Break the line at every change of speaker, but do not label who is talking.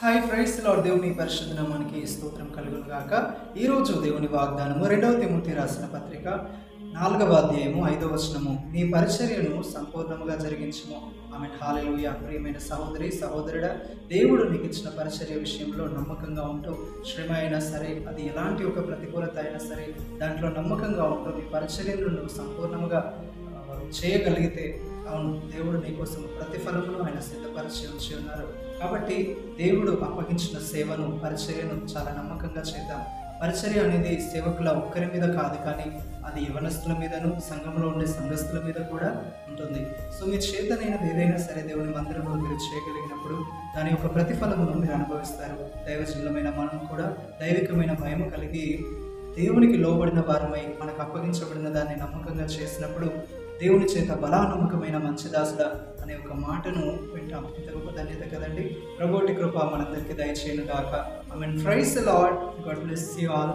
Hi fries lord దేవుని పరిశుద్ధ నామానికి స్తోత్రం కలుగును గాక. ఈరోజు దేవుని వాగ్దానము 2వ తిమోతి రాసిన పత్రిక 4వ అధ్యాయము 5వ వచనము. నీ పరిచర్యను సంపూర్ణముగా జరిగించుము. ఆమె హల్లెలూయా. ప్రియమైన సహోదరి సహోదరుడా, దేవుడు నీకు ఇచ్చిన పరిచర్య విషయంలో నమ్మకంగా ఉంటూ, శ్రమ అయినా సరే, అది ఎలాంటి ఒక ప్రతికూలత అయినా సరే, దాంట్లో నమ్మకంగా ఉంటూ నీ పరిచర్యను నువ్వు సంపూర్ణముగా చేయగలిగితే, అవును, దేవుడు నీకోసం ప్రతిఫలమును ఆయన సిద్ధపరిచి ఉంచి ఉన్నారు. కాబట్టి దేవుడు అప్పగించిన సేవను, పరిచర్యను చాలా నమ్మకంగా చేద్దాం. పరిచర్య అనేది సేవకుల ఒక్కరి మీద కాదు, కానీ అది యవనస్తుల మీదను, సంఘంలో ఉండే సంఘస్థుల మీద కూడా ఉంటుంది. సో మీ చేతనైనది ఏదైనా సరే దేవుని మందిరంలో మీరు చేయగలిగినప్పుడు దాని యొక్క ప్రతిఫలమును మీరు అనుభవిస్తారు. దైవజనులమైన మనం కూడా దైవికమైన భయము కలిగి దేవునికి లోబడిన వారమై మనకు అప్పగించబడిన దాన్ని నమ్మకంగా చేసినప్పుడు దేవుని చేత బలానమ్మకమైన మంచి దాసుడా అనే ఒక మాటను వింటాం. ఇంత గొప్ప ధన్యత కదండి. ప్రభువుటి కృప మనందరికీ దయచేయను గాక. Amen. Praise the Lord. God bless you all.